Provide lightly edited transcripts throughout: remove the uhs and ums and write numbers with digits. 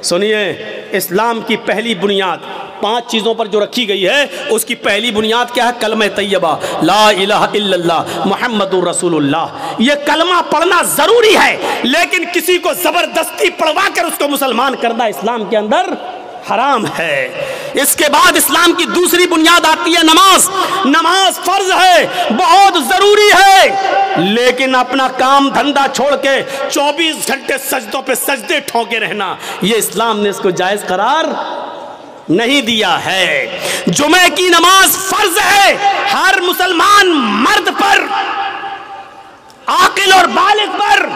سنیے، اسلام کی پہلی بنیاد 5 چیزوں پر جو رکھی گئی ہے، اس کی پہلی بنیاد کیا ہے؟ کلمہ طیبہ، لا الہ الا اللہ محمد رسول اللہ۔ یہ کلمہ پڑھنا ضروری ہے، لیکن کسی کو زبردستی پڑھوا کر اس کو مسلمان کرنا اسلام کے اندر حرام ہے۔ اس کے بعد اسلام کی دوسری بنیاد آتی ہے نماز۔ نماز فرض ہے، بہت ضروری ہے، لیکن اپنا کام دھندا چھوڑ کے 24 گھنٹے سجدوں پہ سجدے ٹھونکے رہنا، یہ اسلام نے اس کو جائز قرار نہیں دیا ہے۔ جمعہ کی نماز فرض ہے ہر مسلمان مرد پر، عاقل اور بالغ پر،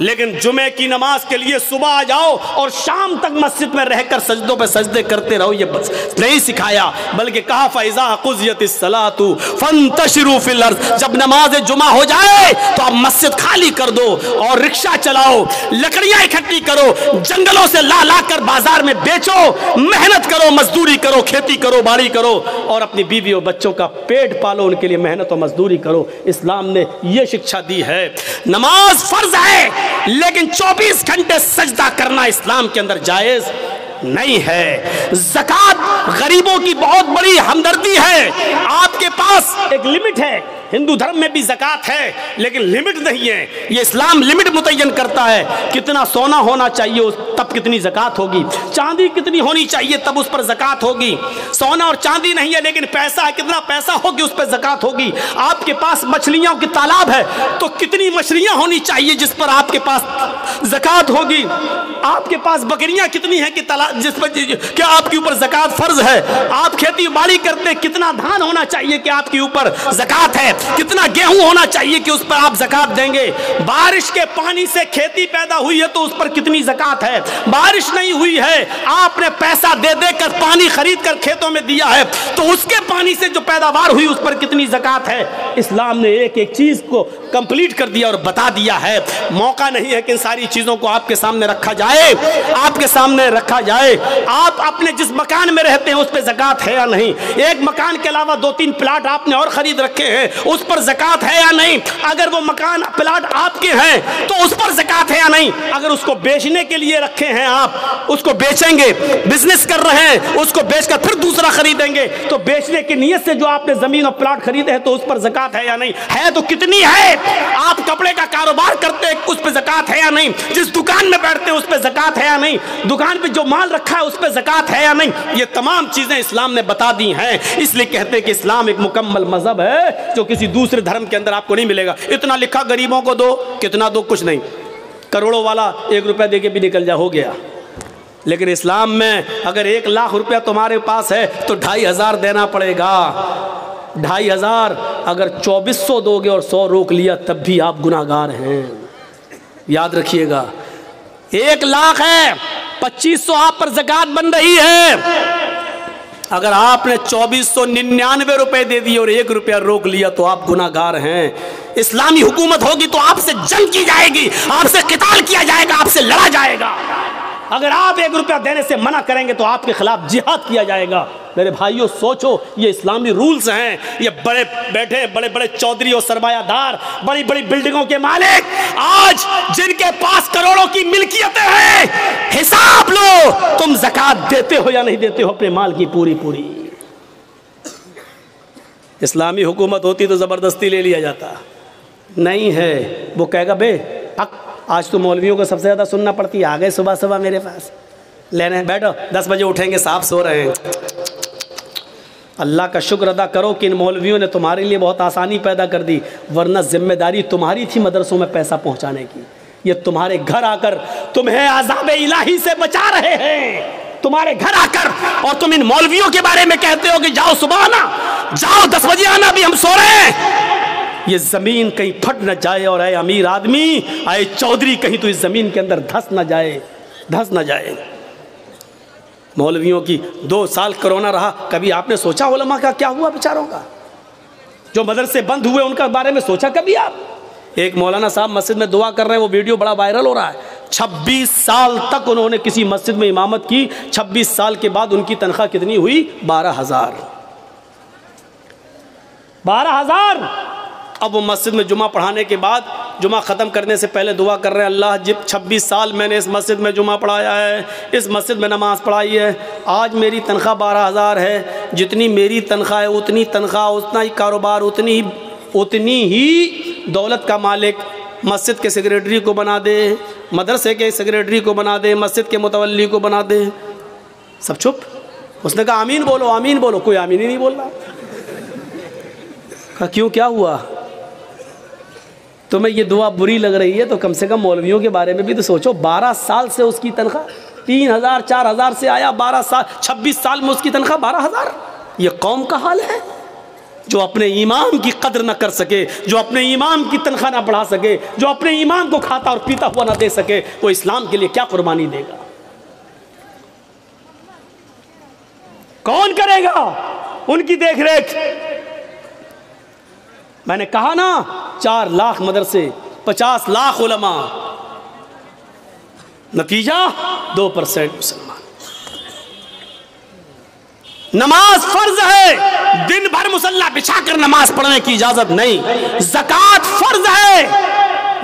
لیکن جمعے کی نماز کے لیے صبح آ جاؤ اور شام تک مسجد میں رہ کر سجدوں پہ سجدے کرتے رہو، یہ بس نہیں سکھایا، بلکہ کہا فَإِذَا قُضِيَتِ الصَّلَاةُ فَانتَشِرُوا فِي الْأَرْضِ۔ جب نماز جمعہ ہو جائے تو آپ مسجد خالی کر دو اور رکشہ چلاؤ، لکڑیاں اکٹھی کرو، جنگلوں سے لا لا کر بازار میں بیچو، محنت کرو، مزدوری کرو، کھیتی کرو، باڑی کرو، اور اپنی بیوی اور بچوں کا پیٹ پالو، ان کے لیے محنت اور مزدوری کرو۔ اسلام نے یہ شکشا دی ہے۔ نماز فرض ہے، لیکن 24 گھنٹے سجدہ کرنا اسلام کے اندر جائز نہیں ہے۔ زکوٰۃ غریبوں کی بہت بڑی ہمدردی ہے۔ آپ کے پاس ایک لمٹ ہے، ہندو دھرم میں بھی زکوٰۃ ہے، لیکن لمٹ نہیں ہے۔ یہ اسلام لمٹ متعین کرتا ہے، کتنا سونا ہونا چاہیے تب کتنی زکوٰۃ ہوگی، چاندی کتنی ہونی چاہیے تب اس پر زکوٰۃ ہوگی۔ سونا اور چاندی نہیں ہے، لیکن پیسہ ہے، کتنا پیسہ ہوگی اس پہ زکوٰۃ ہوگی۔ آپ کے پاس مچھلیوں کی تالاب ہے تو کتنی مچھلیاں ہونی چاہیے جس پر آپ کے پاس زکوٰۃ ہوگی۔ آپ کے پاس بکریاں کتنی ہیں کہ جس پر کیا آپ کے اوپر زکوٰۃ فرض ہے۔ آپ کھیتی باڑی کرتے، کتنا دھان ہونا چاہیے کہ آپ کے اوپر زکوٰۃ ہے، کتنا گیہوں ہونا چاہیے کہ اس پر آپ زکوٰۃ دیں گے۔ بارش کے پانی سے کھیتی پیدا ہوئی ہے تو اس پر کتنی زکوٰۃ ہے۔ بارش نہیں ہوئی ہے، آپ نے پیسہ دے دے کر پانی خرید کر کھیتوں میں دیا ہے تو اس کے پانی سے جو پیداوار ہوئی اس پر کتنی زکوٰۃ ہے۔ اسلام نے ایک ایک چیز کو کمپلیٹ کر دیا اور بتا دیا ہے۔ موقع نہیں ہے کہ ان ساری چیزوں کو آپ کے سامنے رکھا جائے، آپ کے سامنے رکھا جائے۔ آپ اپنے جس مکان میں رہتے ہیں اس پہ زکوٰۃ ہے یا نہیں؟ ایک مکان کے علاوہ 2-3 پلاٹ آپ نے اور خرید رکھے ہیں، اس پر زکوٰۃ ہے یا نہیں؟ اگر وہ مکان پلاٹ آپ کے ہیں تو اس پر زکوٰۃ ہے یا نہیں؟ اگر اس کو بیچنے کے لیے رکھے ہیں، آپ اس کو بیچیں گے، بزنس کر رہے ہیں، اس کو بیچ کر پھر دوسرا خریدیں گے، تو بیچنے کی نیت سے جو آپ نے زمین اور پلاٹ خریدے ہیں تو اس پر زکوٰۃ ہے یا نہیں؟ ہے تو کتنی ہے؟ آپ کپڑے کا کاروبار کرتے ہیں، اس پہ زکوٰۃ ہے یا نہیں؟ جس دکان میں بیٹھتے ہیں اس پہ زکوٰۃ ہے یا نہیں؟ دکان پہ جو مال رکھا ہے اس پہ زکوٰۃ ہے یا نہیں؟ یہ تمام چیزیں اسلام نے بتا دی ہیں۔ اس لیے کہتے ہیں کہ اسلام ایک مکمل مذہب ہے جو کسی دوسرے دھرم کے اندر آپ کو نہیں ملے گا۔ اتنا لکھا غریبوں کو دو، کتنا دو، کچھ نہیں، کروڑوں والا 1 روپیہ دے کے بھی نکل جا، ہو گیا۔ لیکن اسلام میں اگر 1 لاکھ روپیہ تمہارے پاس ہے تو 2500 دینا پڑے گا۔ 2500 اگر 2400 دو گے اور 100 روک لیا تب بھی آپ گناہگار ہیں، یاد رکھیے گا۔ 1 لاکھ ہے، 2500 آپ پر زکوٰۃ بن رہی ہے۔ اگر آپ نے 2499 روپے دے دیے اور 1 روپیہ روک لیا تو آپ گناہگار ہیں۔ اسلامی حکومت ہوگی تو آپ سے جنگ کی جائے گی، آپ سے قتال کیا جائے گا، آپ سے لڑا جائے گا۔ اگر آپ 1 روپیہ دینے سے منع کریں گے تو آپ کے خلاف جہاد کیا جائے گا۔ میرے بھائیوں سوچو، یہ اسلامی رولز ہیں۔ یہ بڑے بیٹھے بڑے بڑے چودھری اور سرمایہ دار، بڑی بڑی بلڈنگوں کے مالک، آج جن کے پاس کروڑوں کی ملکیتیں ہیں، حساب لو تم زکوٰۃ دیتے ہو یا نہیں دیتے ہو اپنے مال کی پوری پوری۔ اسلامی حکومت ہوتی تو زبردستی لے لیا جاتا، نہیں ہے۔ وہ کہے گا بے آج تو مولویوں کو سب سے زیادہ سننا پڑتی ہے، آ گئے صبح صبح میرے پاس لینے، بیٹھو 10 بجے اٹھیں گے، صاحب سو رہے ہیں۔ اللہ کا شکر ادا کرو کہ ان مولویوں نے تمہارے لیے بہت آسانی پیدا کر دی، ورنہ ذمہ داری تمہاری تھی مدرسوں میں پیسہ پہنچانے کی۔ یہ تمہارے گھر آ کر تمہیں عذاب الہی سے بچا رہے ہیں، تمہارے گھر آ کر، اور تم ان مولویوں کے بارے میں کہتے ہو کہ جاؤ صبح آنا، جاؤ 10 بجے آنا، بھی ہم سو رہے ہیں۔ یہ زمین کہیں پھٹ نہ جائے، اور اے امیر آدمی، اے چودھری، کہیں تو اس زمین کے اندر دھس نہ جائے، دھس نہ جائے۔ مولویوں کی 2 سال کرونا رہا، کبھی آپ نے سوچا علماء کا کیا ہوا بیچاروں کا؟ جو مدرسے بند ہوئے ان کا بارے میں سوچا کبھی آپ؟ ایک مولانا صاحب مسجد میں دعا کر رہے ہیں، وہ ویڈیو بڑا وائرل ہو رہا ہے۔ 26 سال تک انہوں نے کسی مسجد میں امامت کی، 26 سال کے بعد ان کی تنخواہ کتنی ہوئی؟ 12,000۔ 12,000۔ اب وہ مسجد میں جمعہ پڑھانے کے بعد جمعہ ختم کرنے سے پہلے دعا کر رہے ہیں اللہ 26 سال میں نے اس مسجد میں جمعہ پڑھایا ہے، اس مسجد میں نماز پڑھائی ہے، آج میری تنخواہ 12,000 ہے، جتنی میری تنخواہ ہے اتنی تنخواہ، اتنا ہی کاروبار، اتنی ہی دولت کا مالک مسجد کے سیکریٹری کو بنا دے، مدرسے کے سیکریٹری کو بنا دے، مسجد کے متولی کو بنا دے۔ سب چپ۔ اس نے کہا آمین بولو، آمین بولو، کوئی آمین ہی نہیں بول رہا۔ کہا کیوں، کیا ہوا؟ تمہیں یہ دعا بری لگ رہی ہے تو کم سے کم مولویوں کے بارے میں بھی تو سوچو۔ 12 سال سے اس کی تنخواہ 3,000 4,000 سے آیا، 12 سال 26 سال میں اس کی تنخواہ 12,000۔ یہ قوم کا حال ہے جو اپنے امام کی قدر نہ کر سکے، جو اپنے امام کی تنخواہ نہ بڑھا سکے، جو اپنے امام کو کھاتا اور پیتا ہوا نہ دے سکے، وہ اسلام کے لیے کیا قربانی دے گا؟ کون کرے گا ان کی دیکھ ریکھ؟ میں نے کہا نا 4 لاکھ مدرسے، 50 لاکھ علماء، نتیجہ 2% مسلمان۔ نماز فرض ہے، دن بھر مصلی بچھا کر نماز پڑھنے کی اجازت نہیں۔ زکوٰۃ فرض ہے،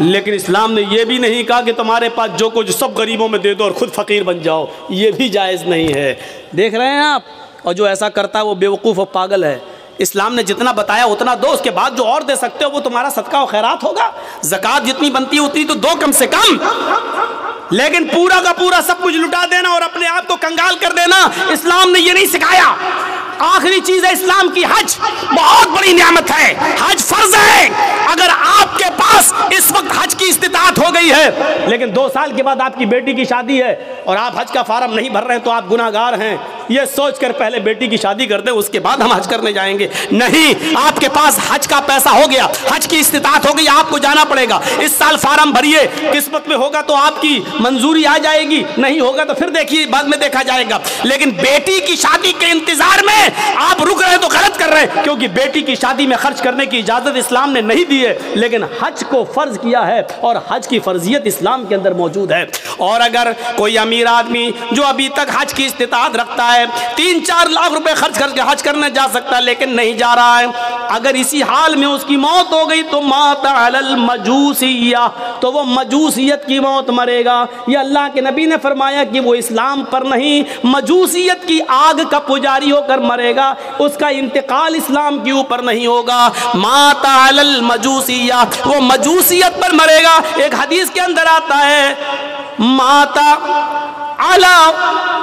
لیکن اسلام نے یہ بھی نہیں کہا کہ تمہارے پاس جو کچھ سب غریبوں میں دے دو اور خود فقیر بن جاؤ، یہ بھی جائز نہیں ہے۔ دیکھ رہے ہیں آپ، اور جو ایسا کرتا ہے وہ بیوقوف اور پاگل ہے۔ اسلام نے جتنا بتایا اتنا دو، اس کے بعد جو اور دے سکتے ہو وہ تمہارا صدقہ و خیرات ہوگا۔ زکوٰۃ جتنی بنتی ہے اتنی تو دو کم سے کم، لیکن پورا کا پورا سب کچھ لٹا دینا اور اپنے آپ کو کنگال کر دینا، اسلام نے یہ نہیں سکھایا۔ آخری چیز ہے اسلام کی حج، بہت بڑی نعمت ہے، حج فرض ہے۔ اگر آپ کے پاس اس وقت حج کی استطاعت ہو گئی ہے لیکن 2 سال کے بعد آپ کی بیٹی کی شادی ہے اور آپ حج کا فارم نہیں بھر رہے تو آپ گناہ گار ہیں، یہ سوچ کر پہلے بیٹی کی شادی کر دیں، اس کے بعد ہم حج کرنے جائیں گے۔ نہیں، آپ کے پاس حج کا پیسہ ہو گیا، حج کی استطاعت ہو گئی، آپ کو جانا پڑے گا۔ اس سال فارم بھریے، قسمت میں ہوگا تو آپ کی منظوری آ جائے گی، نہیں ہوگا تو پھر دیکھیے بعد میں دیکھا جائے گا۔ لیکن بیٹی کی شادی کے انتظار میں آپ رک رہے تو غلط کر رہے ہیں، کیونکہ بیٹی کی شادی میں خرچ کرنے کی اجازت اسلام نے نہیں دی ہے، لیکن حج کو فرض کیا ہے اور حج کی فرضیت اسلام کے اندر موجود ہے۔ اور اگر کوئی امیر آدمی جو ابھی تک حج کی استطاعت رکھتا ہے 3-4 لاکھ روپے خرچ کر کے حج کرنے جا سکتا ہے لیکن نہیں جا رہا ہے، اگر اسی حال میں اس کی موت ہو گئی تو مات علی المجوسیہ، تو وہ مجوسیت کی موت مرے گا۔ یہ اللہ کے نبی نے فرمایا کہ وہ اسلام پر نہیں، مجوسیت کی آگ کا پجاری ہو کر مرے گا، اس کا انتقال اسلام کے اوپر نہیں ہوگا۔ مات علی المجوسیہ، وہ مجوسیت پر مرے گا۔ ایک حدیث کے اندر آتا ہے ماتا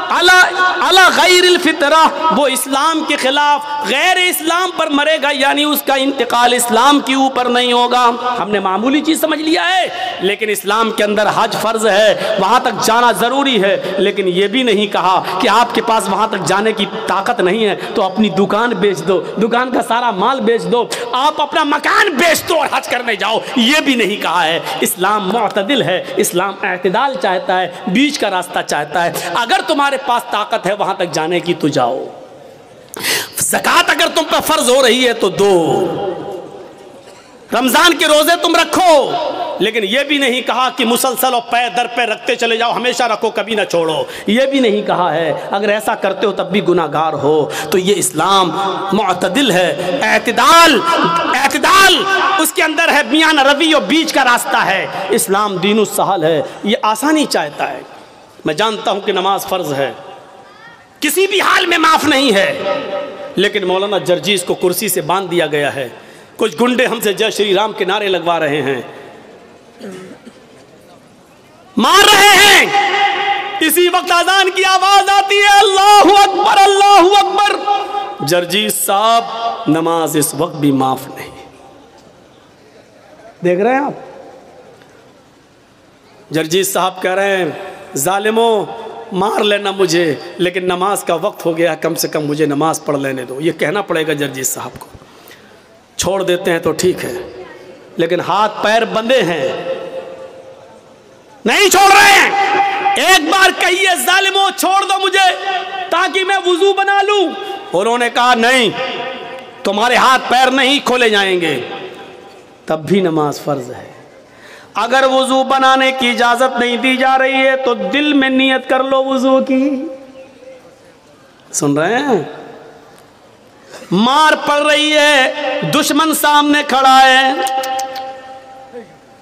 علی غیر الفطرہ، وہ اسلام کے خلاف غیر اسلام پر مرے گا، یعنی اس کا انتقال اسلام کے اوپر نہیں ہوگا۔ ہم نے معمولی چیز سمجھ لیا ہے، لیکن اسلام کے اندر حج فرض ہے، وہاں تک جانا ضروری ہے، لیکن یہ بھی نہیں کہا کہ آپ کے پاس وہاں تک جانے کی طاقت نہیں ہے تو اپنی دکان بیچ دو، دکان کا سارا مال بیچ دو، آپ اپنا مکان بیچ دو اور حج کرنے جاؤ، یہ بھی نہیں کہا ہے۔ اسلام معتدل ہے، اسلام اعتدال چاہتا ہے، بیچ کا راستہ چاہتا ہے۔ اگر تمہارے پاس طاقت ہے وہاں تک جانے کی تو جاؤ۔ زکوٰۃ اگر تم پر فرض ہو رہی ہے تو دو، رمضان کے روزے تم رکھو، لیکن یہ بھی نہیں کہا کہ مسلسل اور پے در پہ رکھتے چلے جاؤ، ہمیشہ رکھو کبھی نہ چھوڑو، یہ بھی نہیں کہا ہے۔ اگر ایسا کرتے ہو تب بھی گناہ گار ہو۔ تو یہ اسلام معتدل ہے، اعتدال اس کے اندر ہے، میان روی اور بیچ کا راستہ ہے۔ اسلام دین السہل ہے، یہ آسانی چاہتا ہے۔ میں جانتا ہوں کہ نماز فرض ہے، کسی بھی حال میں معاف نہیں ہے، لیکن مولانا جرجیز کو کرسی سے باندھ دیا گیا ہے، کچھ گنڈے ہم سے جے شری رام کے نعرے لگوا رہے ہیں، مار رہے ہیں۔ اسی وقت اذان کی آواز آتی ہے اللہ اکبر اللہ اکبر، جرجیز صاحب نماز اس وقت بھی معاف نہیں۔ دیکھ رہے ہیں آپ، جرجیز صاحب کہہ رہے ہیں ظالموں مار لینا مجھے، لیکن نماز کا وقت ہو گیا، کم سے کم مجھے نماز پڑھ لینے دو۔ یہ کہنا پڑے گا جرجیز صاحب کو۔ چھوڑ دیتے ہیں تو ٹھیک ہے، لیکن ہاتھ پیر بندھے ہیں، نہیں چھوڑ رہے ہیں۔ ایک بار کہیے ظالموں چھوڑ دو مجھے تاکہ میں وضو بنا لوں، انہوں نے کہا نہیں، تمہارے ہاتھ پیر نہیں کھولے جائیں گے، تب بھی نماز فرض ہے۔ اگر وضو بنانے کی اجازت نہیں دی جا رہی ہے تو دل میں نیت کر لو وضو کی۔ سن رہے ہیں؟ مار پڑ رہی ہے، دشمن سامنے کھڑا ہے،